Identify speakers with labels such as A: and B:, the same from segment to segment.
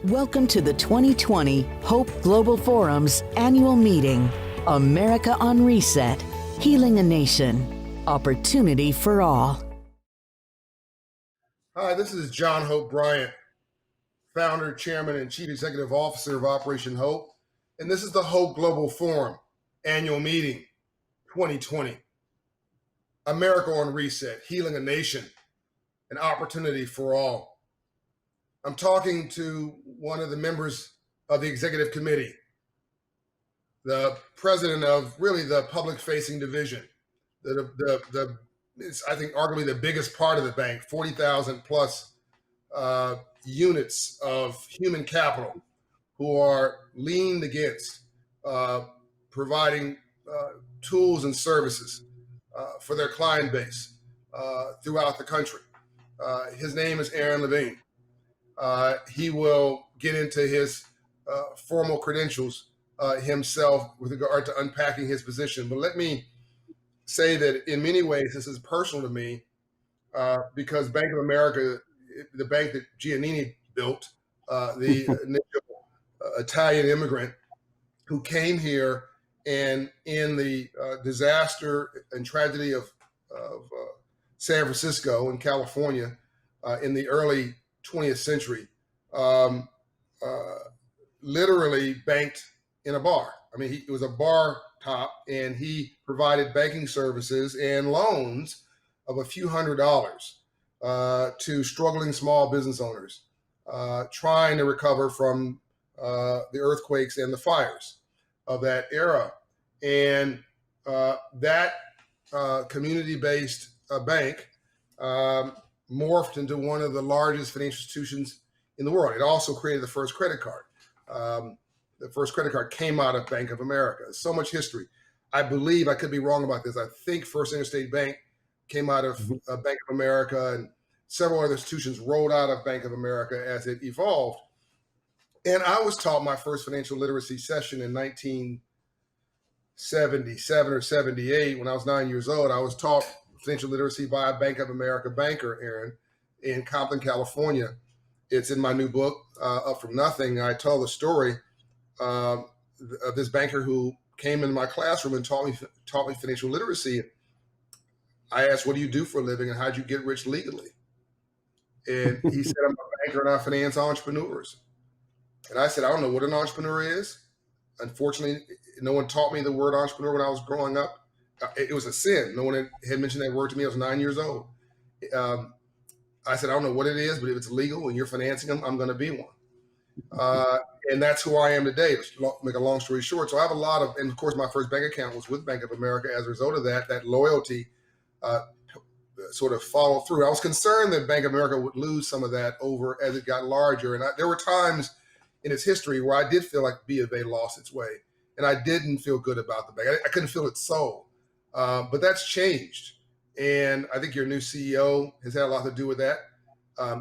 A: Welcome to the 2020 Hope Global Forum's annual meeting, America on Reset, Healing a Nation, Opportunity for All.
B: Hi, this is John Hope Bryant, founder, chairman, and chief executive officer of Operation Hope. And this is the Hope Global Forum annual meeting 2020. America on Reset, Healing a Nation, an Opportunity for All. I'm talking to one of the members of the executive committee, the president of really the public-facing division, it's, I think, arguably the biggest part of the bank, 40,000 plus units of human capital who are leaned against providing tools and services for their client base throughout the country. His name is Aron Levine. He will get into his formal credentials himself with regard to unpacking his position. But let me say that in many ways, this is personal to me because Bank of America, the bank that Giannini built, the initial Italian immigrant who came here and in the disaster and tragedy of San Francisco and California in the early 20th century, literally banked in a bar. I mean, it was a bar top, and he provided banking services and loans of a few $100s to struggling small business owners trying to recover from the earthquakes and the fires of that era. And that community-based bank morphed into one of the largest financial institutions in the world. It also created the first credit card. The first credit card came out of Bank of America. So much history. I believe, I could be wrong about this, I think First Interstate Bank came out of Bank of America, and several other institutions rolled out of Bank of America as it evolved. And I was taught my first financial literacy session in 1977 or 78. When I was 9 years old, I was taught financial literacy by a Bank of America banker, Aron, in Compton, California. It's in my new book, Up From Nothing. I tell the story of this banker who came into my classroom and taught me financial literacy. I asked, what do you do for a living and how'd you get rich legally? And he said, I'm a banker and I finance entrepreneurs. And I said, I don't know what an entrepreneur is. Unfortunately, no one taught me the word entrepreneur when I was growing up. It was a sin. No one had mentioned that word to me. I was 9 years old. I said, I don't know what it is, but if it's legal and you're financing them, I'm going to be one. And that's who I am today, to make a long story short. So I have a lot of, and of course, my first bank account was with Bank of America. As a result of that loyalty sort of followed through. I was concerned that Bank of America would lose some of that over as it got larger. And there were times in its history where I did feel like B of A lost its way. And I didn't feel good about the bank. I couldn't feel its soul. But that's changed. And I think your new CEO has had a lot to do with that.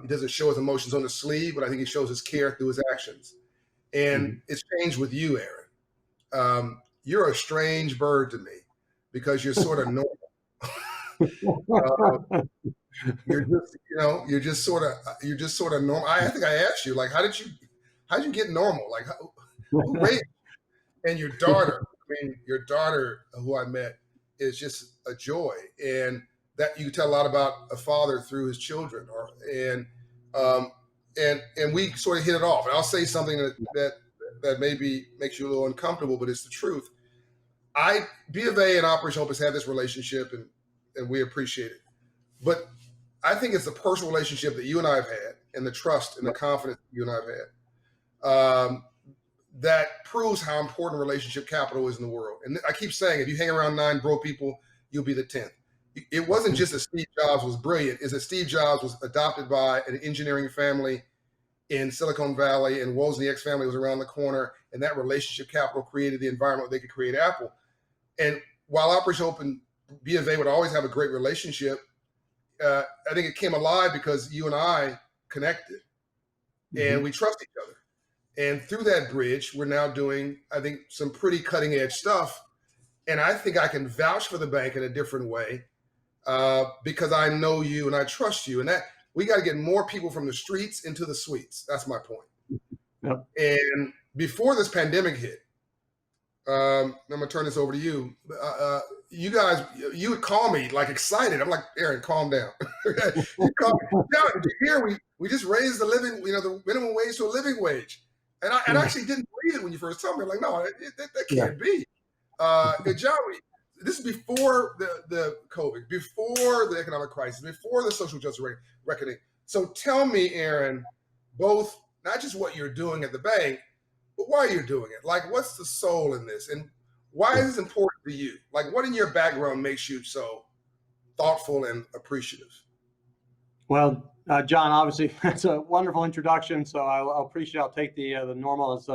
B: He doesn't show his emotions on his sleeve, but I think he shows his care through his actions. And it's changed with you, Aron. You're a strange bird to me because you're sort of normal. You're just sort of normal. I think I asked you, like, how'd you get normal? Like, who raised you? And your daughter, your daughter who I met is just a joy. And that you can tell a lot about a father through his children, and we sort of hit it off. And I'll say something that maybe makes you a little uncomfortable, but it's the truth. B of A and Operation Hope has had this relationship, and we appreciate it. But I think it's the personal relationship that you and I have had, and the trust and the confidence that you and I have had, that proves how important relationship capital is in the world. And I keep saying, if you hang around 9 broke people, you'll be the 10th. It wasn't just that Steve Jobs was brilliant, it's that Steve Jobs was adopted by an engineering family in Silicon Valley, and Wozniak's family was around the corner, and that relationship capital created the environment where they could create Apple. And while Operation Hope and B of A would always have a great relationship, I think it came alive because you and I connected, and we trust each other. And through that bridge, we're now doing, I think, some pretty cutting edge stuff. And I think I can vouch for the bank in a different way because I know you and I trust you. And that we got to get more people from the streets into the suites. That's my point.
C: Yep.
B: And before this pandemic hit, I'm gonna turn this over to you. You guys, you would call me like excited. I'm like, Aaron, calm down. You call me, "John, did you hear we just raised the minimum wage to a living wage?" And I actually didn't believe it when you first told me. I'm like, no, that can't be. And John, this is before the COVID, before the economic crisis, before the social justice reckoning. So tell me, Aaron, both not just what you're doing at the bank, but why you're doing it. Like, what's the soul in this, and why is this important to you? Like, what in your background makes you so thoughtful and appreciative?
C: Well, John, obviously that's a wonderful introduction. So I'll appreciate. I'll take the normal as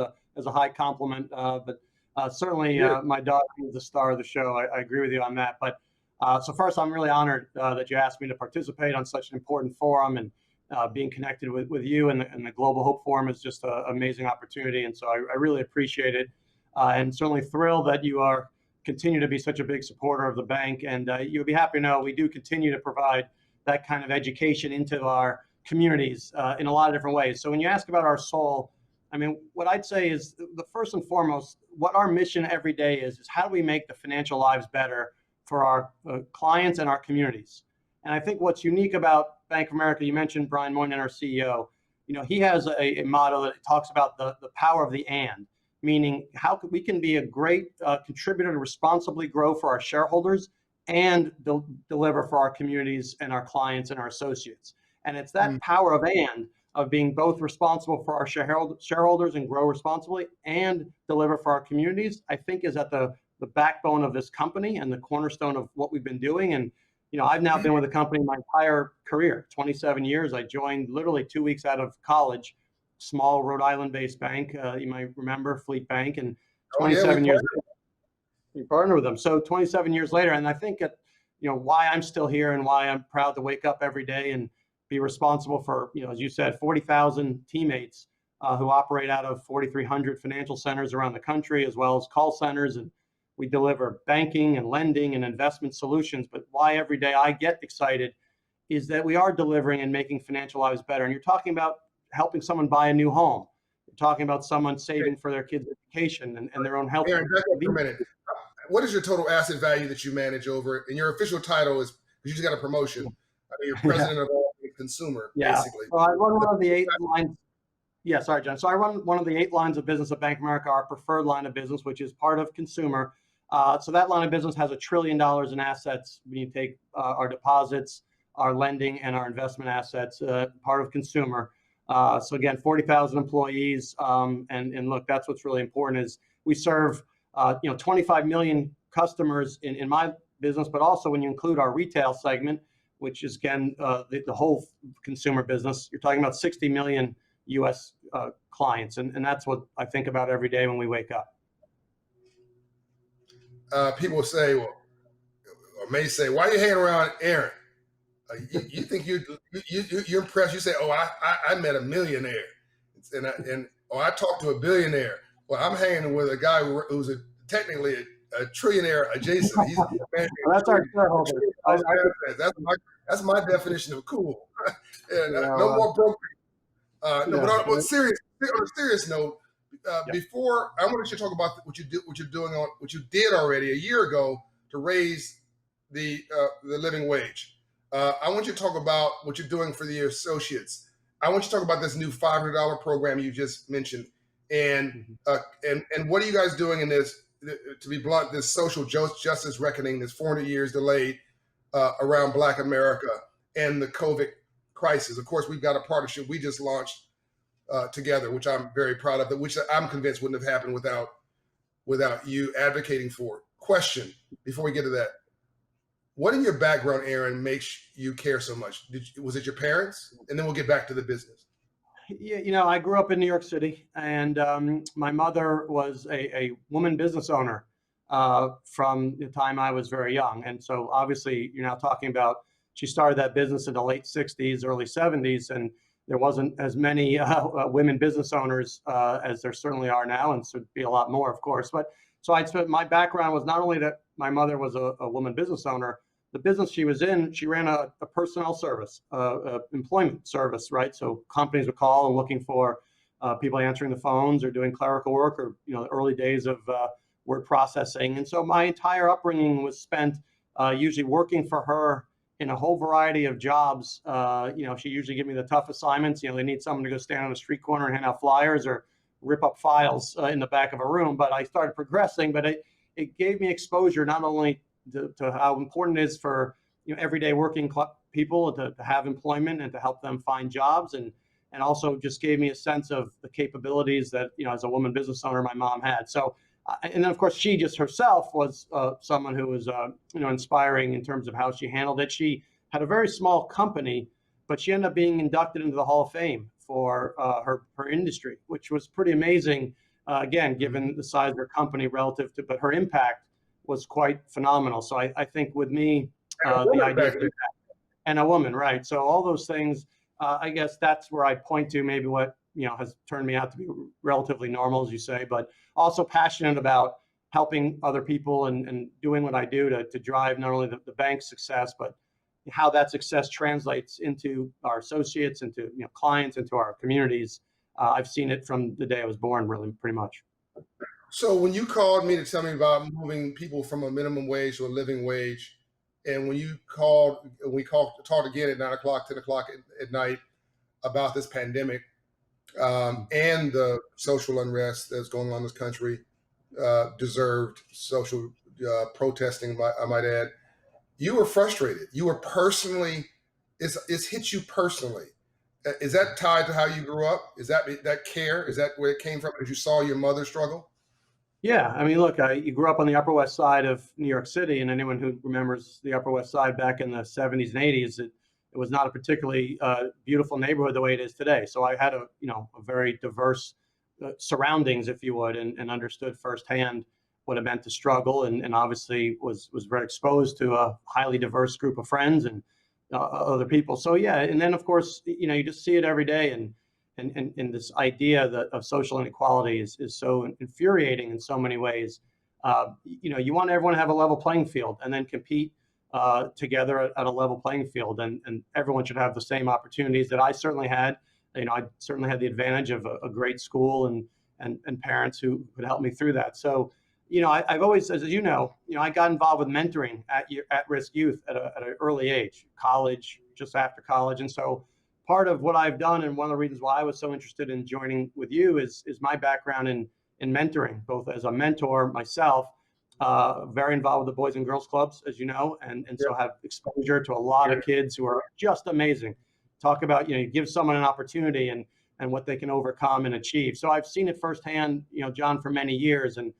C: a high compliment. But certainly, my daughter is the star of the show. I agree with you on that. But so first, I'm really honored that you asked me to participate on such an important forum, and being connected with you and the Global Hope Forum is just an amazing opportunity. And so I really appreciate it, and certainly thrilled that you continue to be such a big supporter of the bank. And you'll be happy to know we do continue to provide that kind of education into our communities in a lot of different ways. So when you ask about our soul, I mean, what I'd say is the first and foremost, what our mission every day is how do we make the financial lives better for our clients and our communities? And I think what's unique about Bank of America, you mentioned Brian Moynihan, our CEO, he has a motto that talks about the power of the and, meaning how we can be a great contributor to responsibly grow for our shareholders and deliver for our communities and our clients and our associates. And it's that power of being both responsible for our shareholders and grow responsibly and deliver for our communities, I think is at the backbone of this company and the cornerstone of what we've been doing. And I've now been with the company my entire career, 27 years. I joined literally 2 weeks out of college, small Rhode Island-based bank. You might remember Fleet Bank, and 27 years later, we partner with them. So 27 years later, and I think why I'm still here and why I'm proud to wake up every day and be responsible for, as you said, 40,000 teammates who operate out of 4,300 financial centers around the country, as well as call centers. And we deliver banking and lending and investment solutions. But why every day I get excited is that we are delivering and making financial lives better. And you're talking about helping someone buy a new home. You're talking about someone saving for their kids' education and their own health.
B: Aaron, back up for a minute. What is your total asset value that you manage over? And your official title is, because you just got a promotion, you're president of all consumer, basically.
C: So I run one of the 8 lines. Yeah, sorry, John. So I run one of the 8 lines of business at Bank of America, our preferred line of business, which is part of consumer. So that line of business has $1 trillion in assets when you take our deposits, our lending, and our investment assets, part of consumer. So again, 40,000 employees. And look, that's what's really important is we serve 25 million customers in my business, but also when you include our retail segment, which is again the whole consumer business, you're talking about 60 million U.S. Clients, and that's what I think about every day when we wake up.
B: People say, or may say, "Why are you hanging around Aaron? You think you're impressed? You say, oh, I met a millionaire, and I talked to a billionaire. Well, I'm hanging with a guy who's technically a trillionaire adjacent. He's
C: that's our shareholder.
B: That's my definition of cool. And no more broke. But on a serious note, before I want you to talk about what you did already a year ago to raise the living wage. I want you to talk about what you're doing for the associates. I want you to talk about this new $500 program you just mentioned, and what are you guys doing in this? To be blunt, this social justice reckoning that's 400 years delayed around Black America and the COVID crisis. Of course, we've got a partnership we just launched together, which I'm very proud of, which I'm convinced wouldn't have happened without you advocating for it. Question before we get to that. What in your background, Aaron, makes you care so much? Was it your parents? And then we'll get back to the business.
C: Yeah, I grew up in New York City, and my mother was a woman business owner from the time I was very young. And so obviously you're now talking about, she started that business in the late 60s, early 70s, and there wasn't as many women business owners as there certainly are now, and so it'd be a lot more, of course. But so my background was not only that my mother was a woman business owner, the business she was in, she ran a personnel service, employment service, right? So companies would call and looking for people answering the phones or doing clerical work, or the early days of word processing. And so my entire upbringing was spent usually working for her in a whole variety of jobs. She usually give me the tough assignments. They need someone to go stand on a street corner and hand out flyers or rip up files in the back of a room. But I started progressing, but it gave me exposure not only to how important it is for everyday working people to have employment and to help them find jobs, and also just gave me a sense of the capabilities that as a woman business owner my mom had. So and then of course she just herself was someone who was inspiring in terms of how she handled it. She had a very small company, but she ended up being inducted into the Hall of Fame for her industry, which was pretty amazing. Again, given the size of her company relative to, but her impact was quite phenomenal. So I think with me, the idea of impact, and a woman, right? So all those things, I guess that's where I point to maybe what has turned me out to be relatively normal, as you say, but also passionate about helping other people and doing what I do to drive not only the bank's success, but how that success translates into our associates, into clients, into our communities. I've seen it from the day I was born, really, pretty much.
B: So when you called me to tell me about moving people from a minimum wage to a living wage, and when you called, talked again at 9 o'clock, 10 o'clock at night about this pandemic and the social unrest that's going on in this country, deserved social protesting, I might add, you were frustrated. You were personally, it's hit you personally. Is that tied to how you grew up? Is that care? Is that where it came from? Because you saw your mother struggle?
C: Yeah, I mean, look, you grew up on the Upper West Side of New York City, and anyone who remembers the Upper West Side back in the 70s and 80s, it was not a particularly beautiful neighborhood the way it is today. So I had a very diverse surroundings, if you would, and understood firsthand what it meant to struggle, and obviously was very exposed to a highly diverse group of friends and other people. So yeah, and then of course, you just see it every day, and this idea of social inequality is so infuriating in so many ways. You want everyone to have a level playing field and then compete together at a level playing field, and everyone should have the same opportunities that I certainly had. I certainly had the advantage of a great school and parents who could help me through that. So, I've always, as I got involved with mentoring at-risk youth at an early age, college, just after college. And so part of what I've done, and one of the reasons why I was so interested in joining with you is my background in mentoring, both as a mentor myself, very involved with the Boys and Girls Clubs, as you know, and so have exposure to a lot of kids who are just amazing. Talk about, you give someone an opportunity and what they can overcome and achieve. So I've seen it firsthand, John, for many years. And,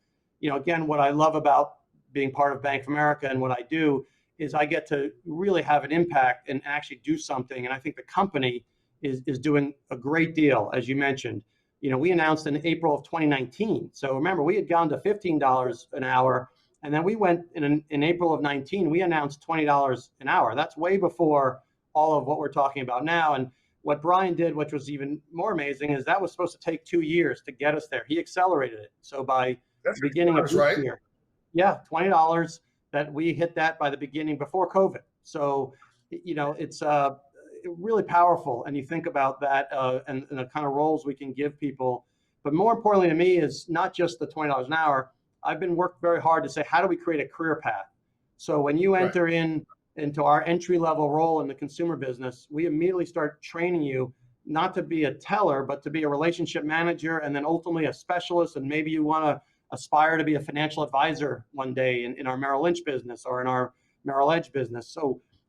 C: again, what I love about being part of Bank of America and what I do is I get to really have an impact and actually do something. And I think the company is doing a great deal, as you mentioned. We announced in April of 2019. So remember, we had gone to $15 an hour. And then we went in April of 19, we announced $20 an hour. That's way before all of what we're talking about now. And what Brian did, which was even more amazing, is that was supposed to take 2 years to get us there. He accelerated it. So by the beginning of this year, yeah, $20, that we hit that by the beginning before COVID. So, it's really powerful. And you think about that and the kind of roles we can give people. But more importantly to me is not just the $20 an hour. I've been working very hard to say, how do we create a career path? So when you enter into our entry-level role in the consumer business, we immediately start training you not to be a teller, but to be a relationship manager, and then ultimately a specialist. And maybe you want to aspire to be a financial advisor one day in our Merrill Lynch business or in our Merrill Edge business.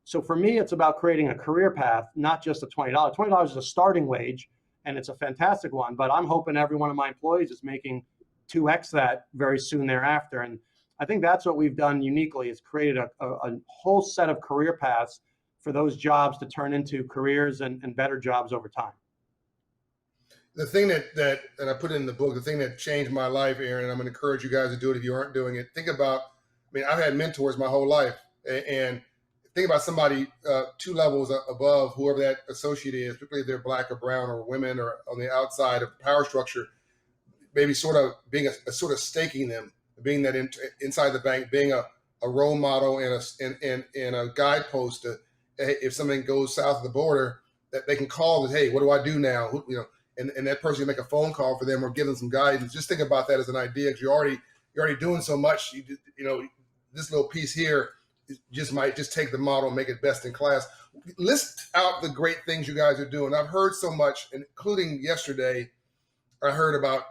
C: So for me, it's about creating a career path, not just a $20. $20 is a starting wage, and it's a fantastic one. But I'm hoping every one of my employees is making 2x that very soon thereafter. And I think that's what we've done uniquely, is created a whole set of career paths for those jobs to turn into careers and better jobs over time.
B: The thing that and I put it in the book, the thing that changed my life, Aaron, and I'm going to encourage you guys to do it if you aren't doing it. Think about, I've had mentors my whole life, and think about somebody 2 levels above whoever that associate is, particularly if they're Black or brown or women or on the outside of the power structure, maybe sort of being a sort of staking them, being that inside the bank, being a role model and a guidepost to, if something goes south of the border, that they can call and, hey, what do I do now? and that person can make a phone call for them or give them some guidance. Just think about that as an idea, because you're already doing so much. You know, this little piece here might just take the model and make it best in class. List out the great things you guys are doing. I've heard so much, including yesterday, I heard about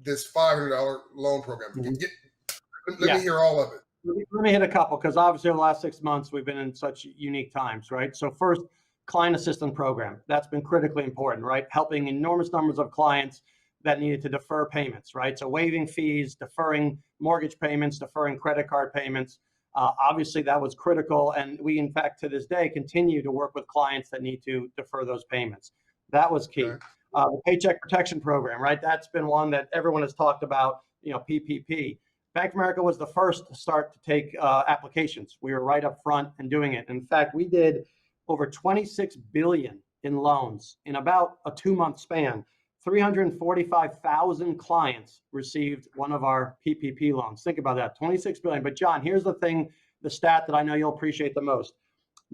B: this $500 loan program. Let me hear all of it.
C: Let me hit a couple, because obviously over the last 6 months, we've been in such unique times, right? So first, client assistance program. That's been critically important, right? Helping enormous numbers of clients that needed to defer payments, right? So waiving fees, deferring mortgage payments, deferring credit card payments. Obviously, that was critical. And we, in fact, to this day, continue to work with clients that need to defer those payments. That was key.
B: Okay.
C: The Paycheck Protection Program, right? That's been one that everyone has talked about, PPP. Bank of America was the first to start to take applications. We were right up front and doing it. In fact, we did over $26 billion in loans in about a 2-month span. 345,000 clients received one of our PPP loans. Think about that, $26 billion. But John, here's the stat that I know you'll appreciate the most.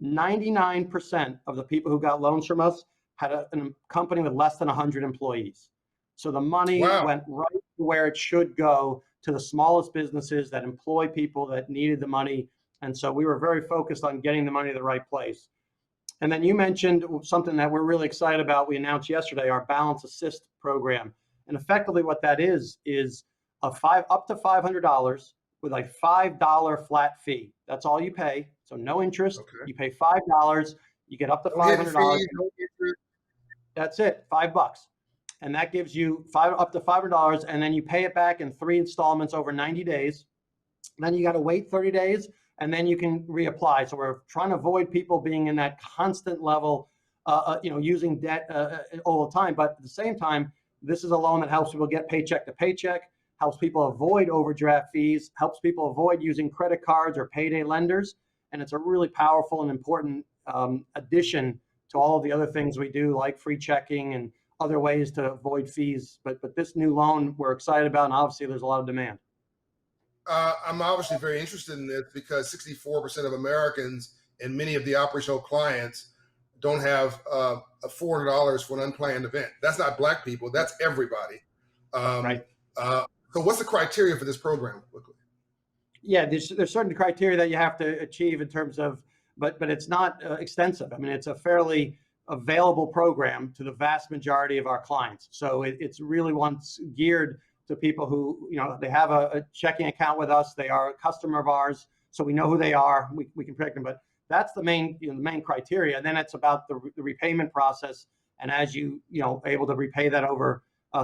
C: 99% of the people who got loans from us had a company with less than 100 employees. So the money went right to where it should go, to the smallest businesses that employ people that needed the money. And so we were very focused on getting the money to the right place. And then you mentioned something that we're really excited about. We announced yesterday our Balance Assist program. And effectively what that is up to $500 with a $5 flat fee. That's all you pay. So no interest. Okay. You pay $5. You get up to $500. That's it, $5. And that gives you up to $500. And then you pay it back in 3 installments over 90 days. Then you got to wait 30 days. And then you can reapply. So we're trying to avoid people being in that constant level, using debt all the time. But at the same time, this is a loan that helps people get paycheck to paycheck, helps people avoid overdraft fees, helps people avoid using credit cards or payday lenders. And it's a really powerful and important addition to all of the other things we do, like free checking and other ways to avoid fees. But this new loan we're excited about, and obviously there's a lot of demand.
B: I'm obviously very interested in this because 64% of Americans and many of the operational clients don't have $400 for an unplanned event. That's not Black people. That's everybody.
C: Right.
B: So what's the criteria for this program? Quickly.
C: Yeah, there's certain criteria that you have to achieve in terms of, but it's not extensive. I mean, it's a fairly available program to the vast majority of our clients. So it's really geared to people who, they have a checking account with us. They are a customer of ours, so we know who they are. We can protect them. But that's the main, the main criteria. And then it's about the repayment process. And as able to repay that over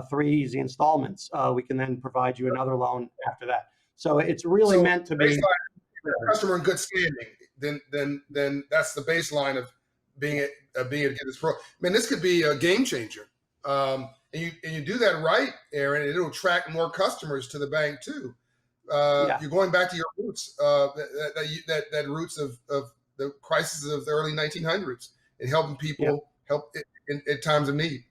C: 3 easy installments, we can then provide you another loan after that. So it's really meant to be
B: customer in good standing. Then that's the baseline of being able to get this pro. Man, this could be a game changer. And you do that right, Aaron, and it'll attract more customers to the bank too. You're going back to your roots, that roots of the crisis of the early 1900s and helping people help in times of need.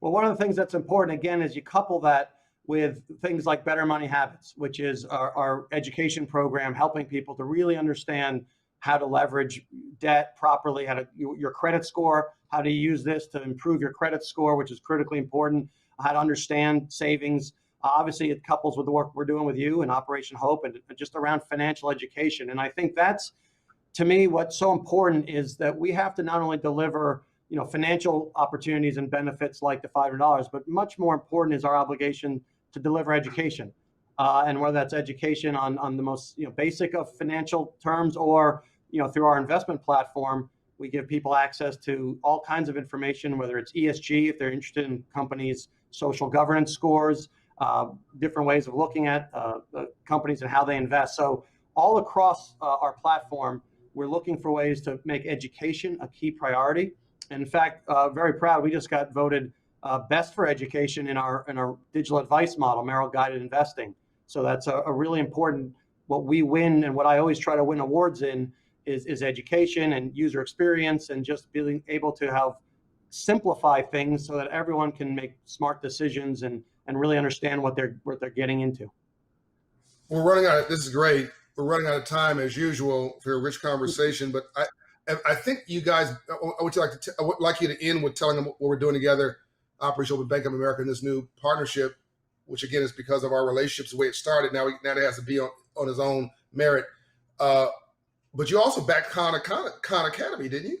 C: Well, one of the things that's important, again, is you couple that with things like Better Money Habits, which is our education program, helping people to really understand how to leverage debt properly, your credit score, how to use this to improve your credit score, which is critically important, how to understand savings. Obviously, it couples with the work we're doing with you and Operation Hope and just around financial education. And I think that's, to me, what's so important is that we have to not only deliver financial opportunities and benefits like the $500, but much more important is our obligation to deliver education. And whether that's education on the most basic of financial terms or through our investment platform, we give people access to all kinds of information, whether it's ESG, if they're interested in companies' social governance scores, different ways of looking at companies and how they invest. So all across our platform, we're looking for ways to make education a key priority. And in fact, very proud, we just got voted best for education in our digital advice model, Merrill Guided Investing. So that's a really important, what we win and what I always try to win awards in is education and user experience and just being able to simplify things so that everyone can make smart decisions and really understand what they're getting into.
B: We're running out this is great. We're running out of time as usual for a rich conversation, but I think you guys, I would like you to end with telling them what we're doing together Operation Hope and Bank of America in this new partnership, which again is because of our relationships, the way it started. Now it has to be on his own merit. But you also backed Khan Academy, didn't you?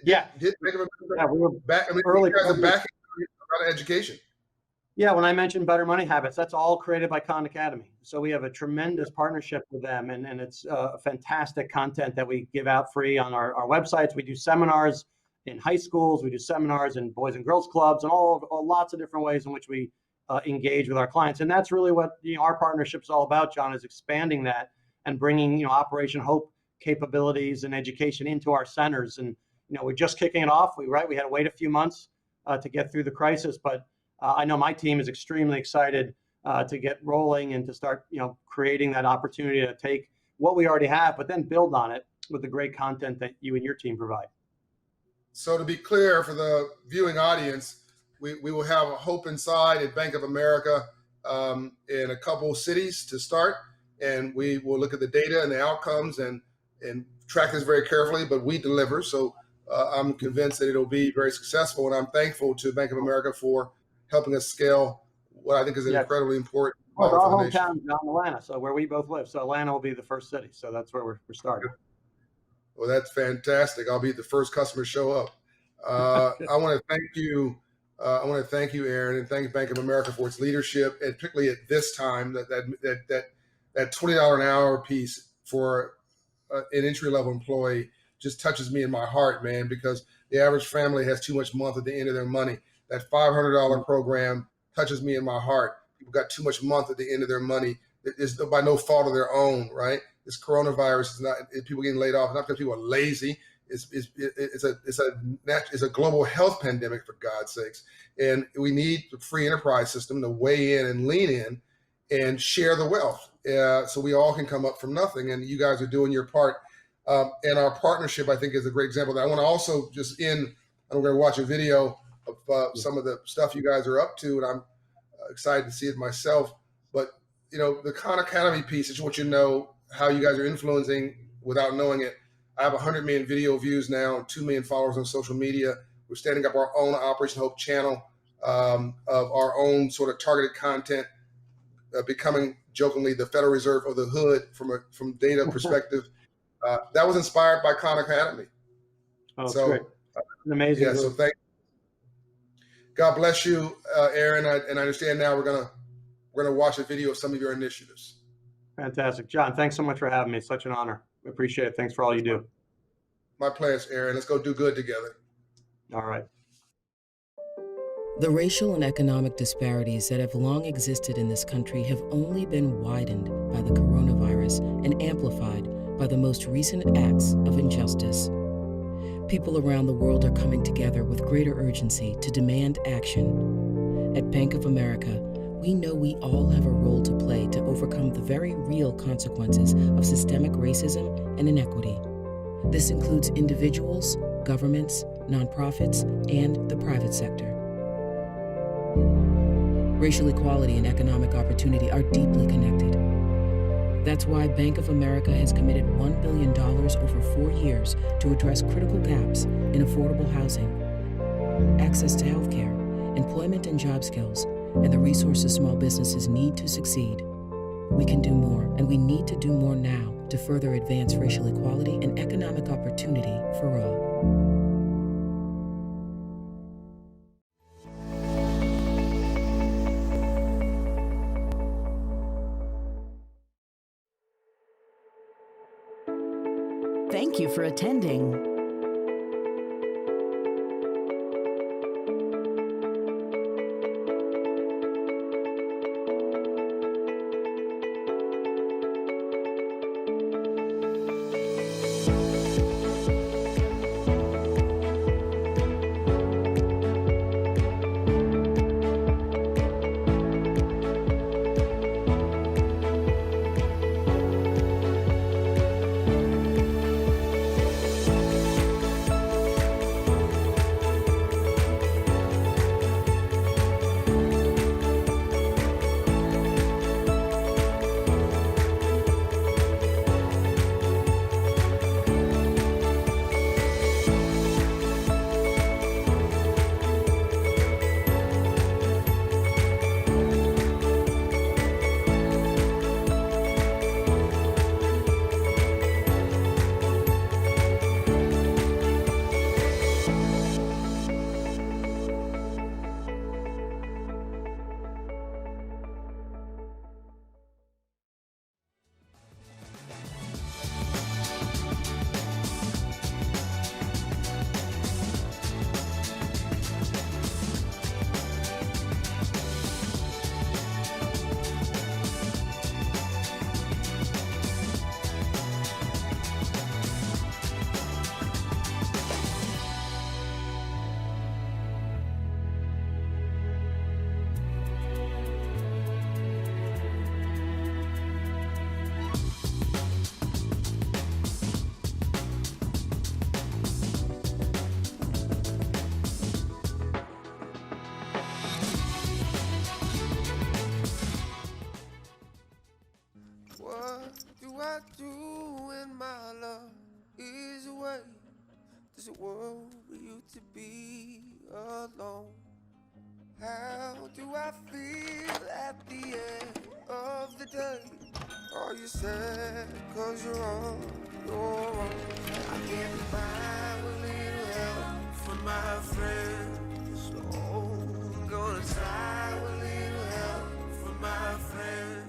C: Yeah.
B: Did Bank of America?
C: Yeah, we were
B: back. I mean,
C: early.
B: you guys are backing about education.
C: Yeah, when I mentioned Better Money Habits, that's all created by Khan Academy. So we have a tremendous partnership with them, and it's fantastic content that we give out free on our websites. We do seminars in high schools, we do seminars in boys and girls clubs, and all lots of different ways in which we engage with our clients. And that's really what our partnership is all about, John, is expanding that and bringing Operation Hope capabilities and education into our centers. And we're just kicking it off. We had to wait a few months to get through the crisis, but I know my team is extremely excited to get rolling and to start, creating that opportunity to take what we already have, but then build on it with the great content that you and your team provide.
B: So to be clear for the viewing audience, we will have a Hope Inside at Bank of America in a couple cities to start, and we will look at the data and the outcomes and track this very carefully, but we deliver. So I'm convinced that it'll be very successful, and I'm thankful to Bank of America for helping us scale what I think is an incredibly important
C: part of our hometown, John, Atlanta, so where we both live. So Atlanta will be the first city. So that's where we're starting.
B: Well, that's fantastic. I'll be the first customer to show up. I want to thank you. I want to thank you, Aron, and thank Bank of America for its leadership, and particularly at this time, that $20 an hour piece for an entry-level employee just touches me in my heart, man, because the average family has too much month at the end of their money. That $500 program touches me in my heart. People got too much month at the end of their money. It's by no fault of their own, right? This coronavirus is not people getting laid off, not because people are lazy. It's a global health pandemic, for God's sakes, and we need the free enterprise system to weigh in and lean in and share the wealth, so we all can come up from nothing. And you guys are doing your part, and our partnership, I think, is a great example of that. I want to also just I'm going to watch a video of some of the stuff you guys are up to, and I'm excited to see it myself. But the Khan Academy piece is what how you guys are influencing without knowing it. I have 100 million video views now, and 2 million followers on social media. We're standing up our own Operation Hope channel of our own sort of targeted content, becoming jokingly the Federal Reserve of the hood from data perspective. That was inspired by Khan Academy.
C: Oh, so great. Amazing.
B: Yeah. So thank. God bless you, Aron. And I understand now we're gonna watch a video of some of your initiatives.
C: Fantastic, John. Thanks so much for having me. It's such an honor. I appreciate it. Thanks for all you do.
B: My pleasure, Aron. Let's go do good together.
C: All right.
D: The racial and economic disparities that have long existed in this country have only been widened by the coronavirus and amplified by the most recent acts of injustice. People around the world are coming together with greater urgency to demand action. At Bank of America, we know we all have a role to play to overcome the very real consequences of systemic racism and inequity. This includes individuals, governments, nonprofits, and the private sector. Racial equality and economic opportunity are deeply connected. That's why Bank of America has committed $1 billion over 4 years to address critical gaps in affordable housing, access to healthcare, employment and job skills, and the resources small businesses need to succeed. We can do more, and we need to do more now to further advance racial equality and economic opportunity for all.
A: Thank you for attending.
E: world we used to be alone. How do I feel at the end of the day? Are you sad cause you're on your own? I can't find a little help from my friends. Oh, I'm gonna try a little help from my friends.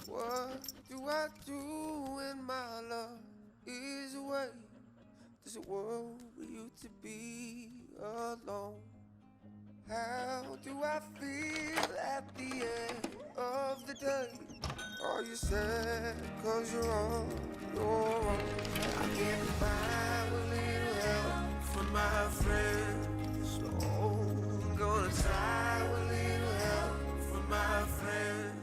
E: What do I do when my love is away? This world we used to be alone. How do I feel at the end of the day? Are you sad cause you're on your own? I can't find a little help from my friends. Oh, I'm gonna try a little help from my friends.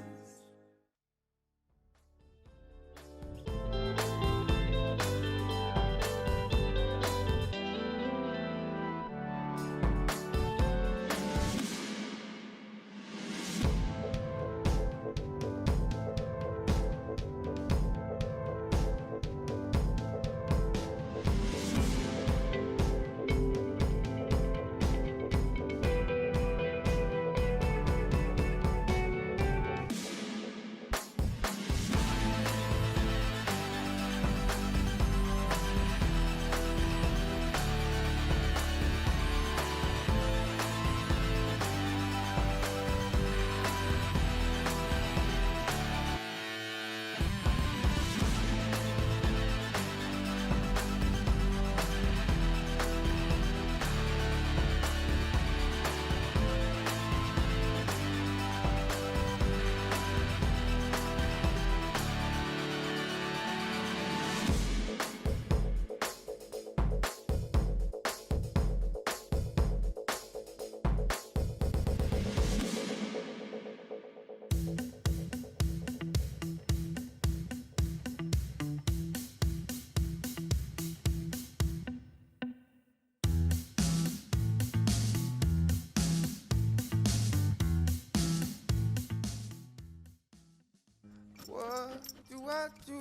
E: What do I do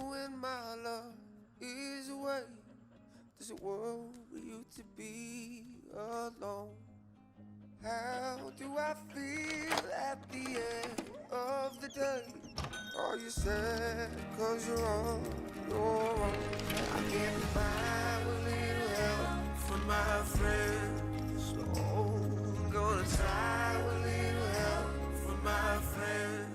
E: when my love is away? This world we used to be alone. How do I feel at the end of the day? Are you sad cause you're on your own? I can't find a little help from my friends. Oh, I'm gonna try a little help from my friends.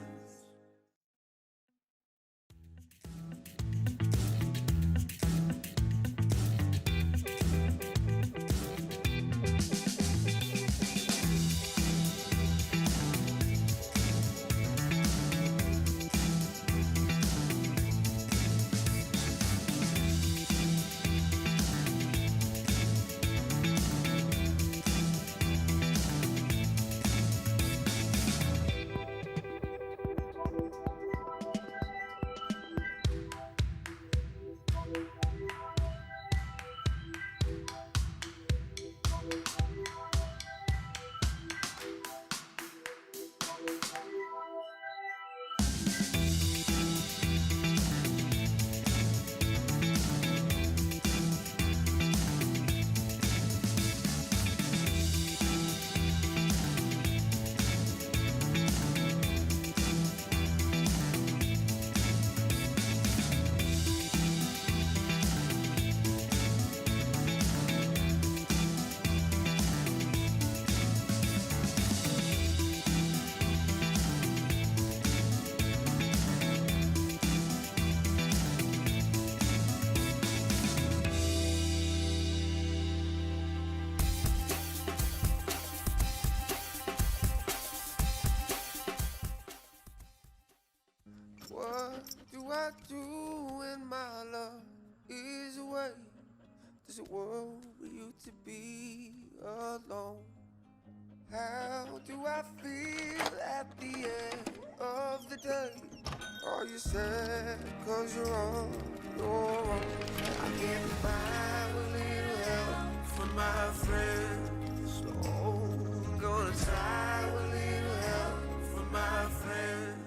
E: do I feel at the end of the day? Are you sad cause you're on your own? I get by with little help from my friends. Oh, I'm gonna try with little help from my friends.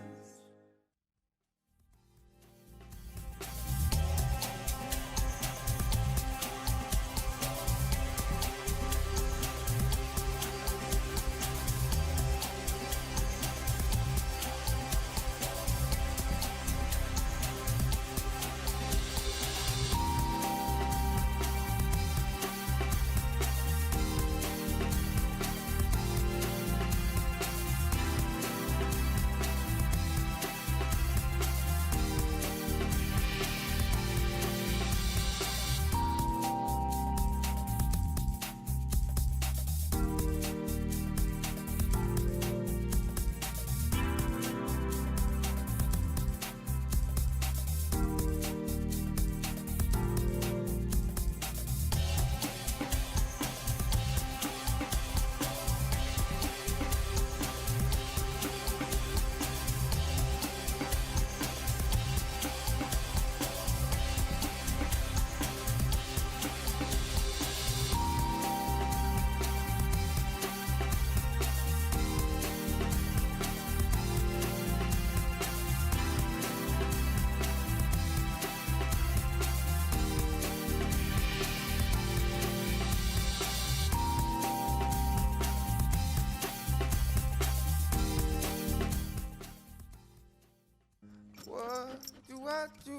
E: What do I do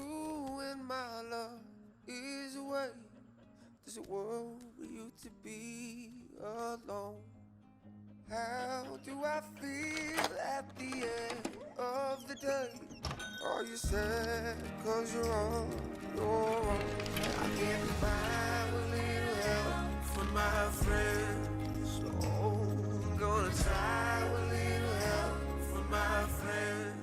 E: when my love is away? Does it worry you to be alone? How do I feel at the end of the day? Are you sad cause you're on your own? I get by with little help from my friends. Oh, I'm gonna try with little help from my friends.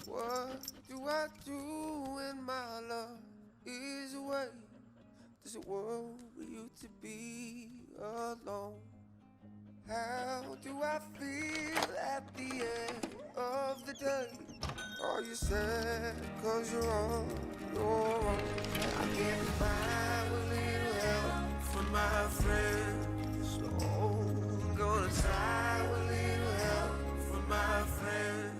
E: What do I do when my love is away? Does it worry you to be alone? How do I feel at the end of the day? Are you sad cause you're on your own? I get by with little help from my friends. Oh, I'm gonna try with little help from my friends.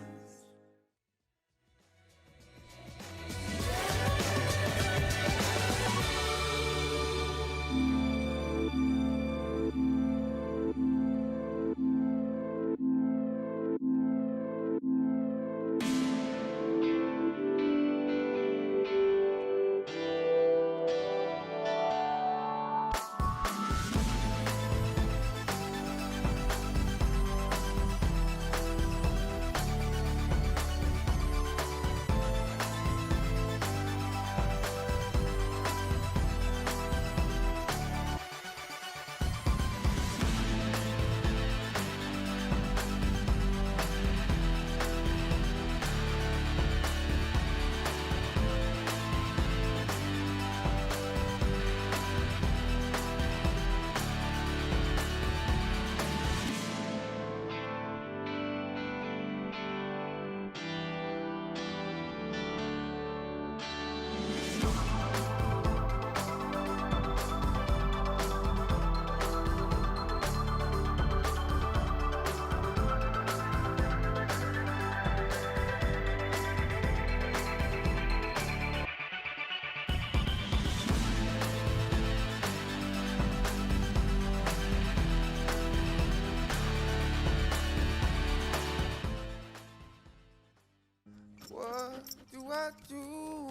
E: do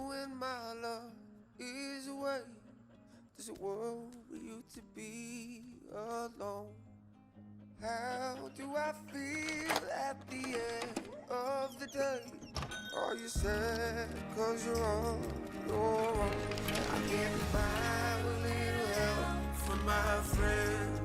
E: when my love is away? Does it worry you to be alone? How do I feel at the end of the day? Are you sad cause you're on your own? I can't find a little help from my friends.